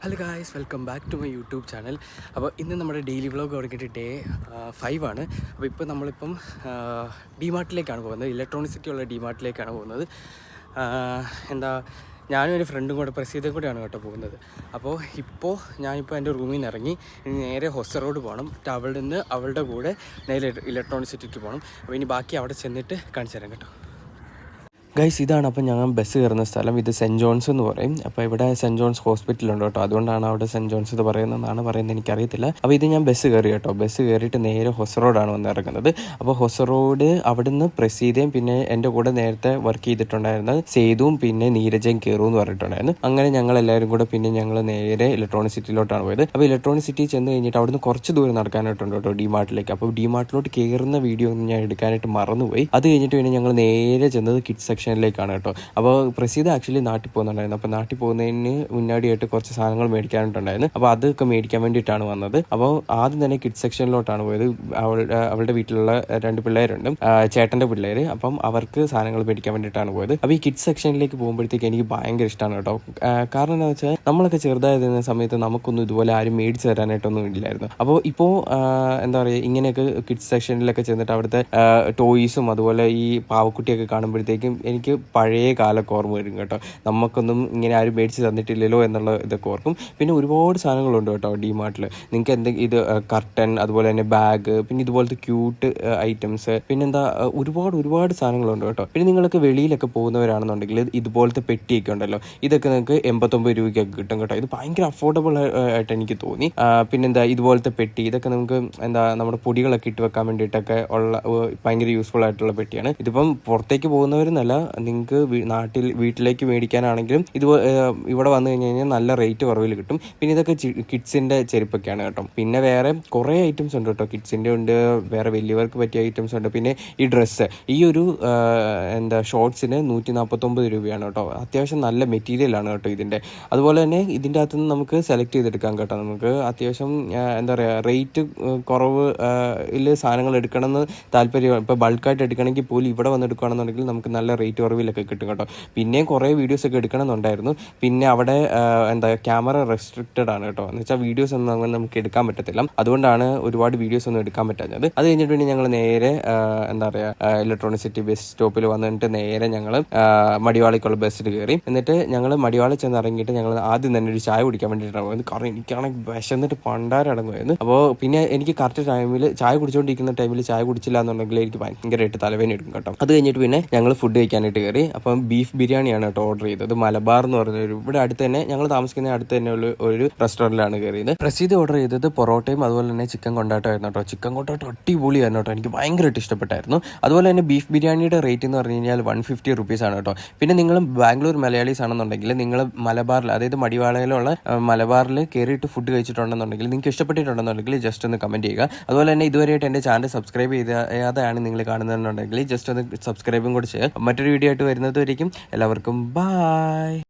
Hello guys, welcome back to my YouTube channel. അപ്പോൾ ഇന്ന് നമ്മുടെ ഡെയിലി വ്ളോഗ് തുടങ്ങിയിട്ട് ഡേ 5 ആണ്. അപ്പോൾ ഇപ്പോൾ നമ്മളിപ്പം ഡിമാർട്ടിലേക്കാണ് പോകുന്നത്. ഇലക്ട്രോണിക് ഉള്ള ഡിമാർട്ടിലേക്കാണ് പോകുന്നത്. എന്താ ഞാനും എൻ്റെ ഫ്രണ്ടും കൂടെ പ്രസീതയും കൂടെയാണ് കേട്ടോ പോകുന്നത്. അപ്പോൾ ഞാനിപ്പോൾ എൻ്റെ റൂമിൽ നിന്ന് ഇറങ്ങി ഇനി നേരെ ഹൊസറോഡ് പോകണം. അവളുടെ നിന്ന് അവളുടെ കൂടെ നേരെ ഇലക്ട്രോണിക് സിറ്റിക്ക് പോകണം. അപ്പോൾ ഇനി ബാക്കി അവിടെ ചെന്നിട്ട് കാണിച്ചു തരാം കേട്ടോ. ഗൈസ്, ഇതാണ് അപ്പോൾ ഞങ്ങൾ ബസ് കയറുന്ന സ്ഥലം. ഇത് സെൻറ്റ് ജോൺസ് എന്ന് പറയും. അപ്പോൾ ഇവിടെ സെൻറ്റ് ജോൺസ് ഹോസ്പിറ്റലുണ്ട് കേട്ടോ, അതുകൊണ്ടാണ് അവിടെ സെൻറ്റ് ജോൺസ് ഇത് പറയുന്നതെന്നാണ് പറയുന്നത്, എനിക്കറിയത്തില്ല. അപ്പോൾ ഇത് ഞാൻ ബസ് കയറി കേട്ടോ. ബസ് കയറിയിട്ട് നേരെ ഹൊസറോഡാണ് വന്ന് ഇറങ്ങുന്നത്. അപ്പോൾ ഹൊസറോഡ് അവിടുന്ന് പ്രസീതയും പിന്നെ എൻ്റെ കൂടെ നേരത്തെ വർക്ക് ചെയ്തിട്ടുണ്ടായിരുന്ന സേതുവും പിന്നെ നീരജയും കയറും എന്ന് പറഞ്ഞിട്ടുണ്ടായിരുന്നു. അങ്ങനെ ഞങ്ങൾ എല്ലാവരും കൂടെ പിന്നെ ഞങ്ങൾ നേരെ ഇലക്ട്രോണിക് സിറ്റിയിലോട്ടാണ് പോയത്. അപ്പോൾ ഇലക്ട്രോണിക് സിറ്റി ചെന്ന് കഴിഞ്ഞിട്ട് അവിടുന്ന് കുറച്ച് ദൂരം നടക്കാനായിട്ടുണ്ട് കേട്ടോ ഡിമാർട്ടിലേക്ക്. അപ്പോൾ ഡിമാർട്ടിലോട്ട് കയറുന്ന വീഡിയോ ഒന്നും ഞാൻ എടുക്കാനായിട്ട് മറന്നുപോയി. അത് കഴിഞ്ഞിട്ട് പിന്നെ ഞങ്ങൾ നേരെ ചെന്നത് കിഡ്സ് സെക്ഷനിലേക്കാണ് കേട്ടോ. അപ്പോൾ പ്രസീത ആക്ച്വലി നാട്ടിൽ പോകുന്നുണ്ടായിരുന്നു. അപ്പോൾ നാട്ടിൽ പോകുന്നതിന് മുന്നാടിയായിട്ട് കുറച്ച് സാധനങ്ങൾ മേടിക്കാനായിട്ടുണ്ടായിരുന്നു. അപ്പോൾ അതൊക്കെ മേടിക്കാൻ വേണ്ടിയിട്ടാണ് വന്നത്. അപ്പോൾ ആദ്യം തന്നെ കിഡ്സ് സെക്ഷനിലോട്ടാണ് പോയത്. അവളുടെ വീട്ടിലുള്ള 2 പിള്ളേരുണ്ട്, ചേട്ടൻ്റെ പിള്ളേർ. അപ്പം അവർക്ക് സാധനങ്ങൾ മേടിക്കാൻ വേണ്ടിയിട്ടാണ് പോയത്. അപ്പോൾ ഈ കിഡ്സ് സെക്ഷനിലേക്ക് പോകുമ്പോഴത്തേക്ക് എനിക്ക് ഭയങ്കര ഇഷ്ടമാണ് കേട്ടോ. കാരണം എന്താണെന്ന് വെച്ചാൽ നമ്മളൊക്കെ ചെറുതായിരുന്ന സമയത്ത് നമുക്കൊന്നും ഇതുപോലെ ആരും മേടിച്ച് തരാനായിട്ടൊന്നും ഇല്ലായിരുന്നു. അപ്പോൾ ഇപ്പോൾ എന്താ പറയുക, ഇങ്ങനെയൊക്കെ കിഡ്സ് സെക്ഷനിലൊക്കെ ചെന്നിട്ട് അവിടുത്തെ ടോയ്സും അതുപോലെ ഈ പാവക്കുട്ടിയൊക്കെ കാണുമ്പോഴത്തേക്കും എനിക്ക് പഴയ കാലമൊക്കെ ഓർമ്മ വരും കേട്ടോ. നമുക്കൊന്നും ഇങ്ങനെ ആരും മേടിച്ച് തന്നിട്ടില്ലല്ലോ എന്നുള്ള ഇതൊക്കെ ഓർക്കും. പിന്നെ ഒരുപാട് സാധനങ്ങളുണ്ട് കേട്ടോ ഡിമാർട്ടിൽ. നിങ്ങൾക്ക് എന്തെങ്കിലും ഇത് കർട്ടൻ, അതുപോലെ തന്നെ ബാഗ്, പിന്നെ ഇതുപോലത്തെ ക്യൂട്ട് ഐറ്റംസ്, പിന്നെന്താ ഒരുപാട് സാധനങ്ങളുണ്ട് കേട്ടോ. പിന്നെ നിങ്ങളൊക്കെ വെളിയിലൊക്കെ പോകുന്നവരാണെന്നുണ്ടെങ്കിൽ ഇതുപോലത്തെ പെട്ടിയൊക്കെ ഉണ്ടല്ലോ, ഇതൊക്കെ നിങ്ങൾക്ക് 89 രൂപയ്ക്കൊക്കെ കിട്ടും കേട്ടോ. ഇത് ഭയങ്കര അഫോർഡബിൾ ആയിട്ട് എനിക്ക് തോന്നി. പിന്നെന്താ ഇതുപോലത്തെ പെട്ടി, ഇതൊക്കെ നമുക്ക് നമ്മുടെ പൊടികളൊക്കെ ഇട്ട് വെക്കാൻ വേണ്ടിയിട്ടൊക്കെ ഉള്ള ഭയങ്കര യൂസ്ഫുൾ ആയിട്ടുള്ള പെട്ടിയാണ്. ഇതിപ്പം പുറത്തേക്ക് പോകുന്നവരെന്നല്ല, നിങ്ങൾക്ക് വീട്ടിലേക്ക് മേടിക്കാനാണെങ്കിലും ഇവിടെ വന്നു കഴിഞ്ഞാൽ നല്ല റേറ്റ് കുറവിൽ കിട്ടും. പിന്നെ ഇതൊക്കെ കിഡ്സിൻ്റെ ചെരുപ്പൊക്കെയാണ് കേട്ടോ. പിന്നെ വേറെ കുറേ ഐറ്റംസ് ഉണ്ട് കേട്ടോ. കിഡ്സിൻ്റെ ഉണ്ട്, വേറെ വലിയവർക്ക് പറ്റിയ ഐറ്റംസ് ഉണ്ട്. പിന്നെ ഈ ഡ്രസ്സ്, ഈ ഒരു ഷോർട്സിന് 149 രൂപയാണ് കേട്ടോ. അത്യാവശ്യം നല്ല മെറ്റീരിയലാണ് കേട്ടോ ഇതിൻ്റെ. അതുപോലെ തന്നെ ഇതിൻ്റെ അകത്തുനിന്ന് നമുക്ക് സെലക്ട് ചെയ്തെടുക്കാം കേട്ടോ. നമുക്ക് അത്യാവശ്യം എന്താ പറയുക, റേറ്റ് കുറവ് സാധനങ്ങൾ എടുക്കണമെന്ന് താല്പര്യം, ഇപ്പോൾ ബൾക്കായിട്ട് എടുക്കണമെങ്കിൽ പോലും ഇവിടെ വന്ന് എടുക്കുകയാണെന്നുണ്ടെങ്കിൽ നമുക്ക് നല്ല റേറ്റ് കുറവിലൊക്കെ കിട്ടും കേട്ടോ. പിന്നെയും കുറേ വീഡിയോസൊക്കെ എടുക്കണമെന്നുണ്ടായിരുന്നു. പിന്നെ അവിടെ ക്യാമറ റെസ്ട്രിക്റ്റഡ് ആണ് കേട്ടോ. എന്ന് വെച്ചാൽ വീഡിയോസ് ഒന്നും അങ്ങനെ നമുക്ക് എടുക്കാൻ പറ്റത്തില്ല. അതുകൊണ്ടാണ് ഒരുപാട് വീഡിയോസ് ഒന്നും എടുക്കാൻ പറ്റാഞ്ഞത്. അത് കഴിഞ്ഞിട്ട് പിന്നെ ഞങ്ങൾ നേരെ ഇലക്ട്രോണിക് സിറ്റി ബസ് സ്റ്റോപ്പിൽ വന്നിട്ട് നേരെ ഞങ്ങൾ മടിവാളിക്കുള്ള ബസ്സിൽ കയറി. എന്നിട്ട് ഞങ്ങൾ മടിവാളി ചെന്ന് ഇറങ്ങിയിട്ട് ഞങ്ങൾ ആദ്യം തന്നെ ഒരു ചായ കുടിക്കാൻ വേണ്ടിയിട്ടാണ് പോയത്. കാരണം എനിക്കാണെങ്കിൽ വിശന്നിട്ട് പണ്ടാരടങ്ങുമായിരുന്നു. അപ്പോൾ പിന്നെ എനിക്ക് കറക്റ്റ് ടൈമിൽ ചായ കുടിച്ചുകൊണ്ടിരിക്കുന്ന ടൈമിൽ ചായ കുടിച്ചില്ല എന്നുണ്ടെങ്കിൽ എനിക്ക് ഭയങ്കരമായിട്ട് തലവേദന എടുക്കും കേട്ടോ. അത് കഴിഞ്ഞിട്ട് പിന്നെ ഞങ്ങൾ ഫുഡ് കഴിക്കാനായിട്ട് കയറി. അപ്പം ബീഫ് ബിരിയാണിയാണ് കേട്ടോ ഓർഡർ ചെയ്തത്. മലബാർ എന്ന് പറഞ്ഞൊരു, ഇവിടെ അടുത്ത് തന്നെ, ഞങ്ങൾ താമസിക്കുന്ന അടുത്ത് തന്നെ ഒരു റെസ്റ്റോറൻറ്റിലാണ് കയറിയത്. പ്രസീദ് ഓർഡർ ചെയ്തത് പൊറോട്ടയും അതുപോലെ തന്നെ ചിക്കൻ കൊണ്ടാട്ടമായിരുന്നു കേട്ടോ. ചിക്കൻ കൊണ്ടാട്ടം അടിപൊളിയായിരുന്നു കേട്ടോ, എനിക്ക് ഭയങ്കരമായിട്ട് ഇഷ്ടപ്പെട്ടായിരുന്നു. അതുപോലെ തന്നെ ബീഫ് ബിരിയാണിയുടെ റേറ്റ് എന്ന് പറഞ്ഞു കഴിഞ്ഞാൽ 150 റുപ്പീസാണ് കേട്ടോ. പിന്നെ നിങ്ങൾ ബാംഗ്ലൂർ മലയാളീസ് ആണെന്നുണ്ടെങ്കിൽ നിങ്ങൾ മലബാറിൽ, അതായത് മടിവാളയിലുള്ള മലബാറിൽ കയറിയിട്ട് ഫുഡ് കഴിച്ചിട്ടുണ്ടെന്നുണ്ടെങ്കിൽ, നിങ്ങൾക്ക് ഇഷ്ടപ്പെട്ടിട്ടുണ്ടെന്നുണ്ടെങ്കിൽ ജസ്റ്റ് ഒന്ന് കമൻറ്റ് ചെയ്യുക. അതുപോലെ തന്നെ ഇതുവരെയായിട്ട് എൻ്റെ ചാനൽ സബ്സ്ക്രൈബ് ചെയ്യാതെയാണ് നിങ്ങൾ കാണുന്നതെന്നുണ്ടെങ്കിൽ ജസ്റ്റ് ഒന്ന് സബ്സ്ക്രൈബും കൂടി ചെയ്യുക. മറ്റൊരു വീഡിയോ ആയിട്ട് വരുന്നത് വരേക്കും എല്ലാവർക്കും ബൈ.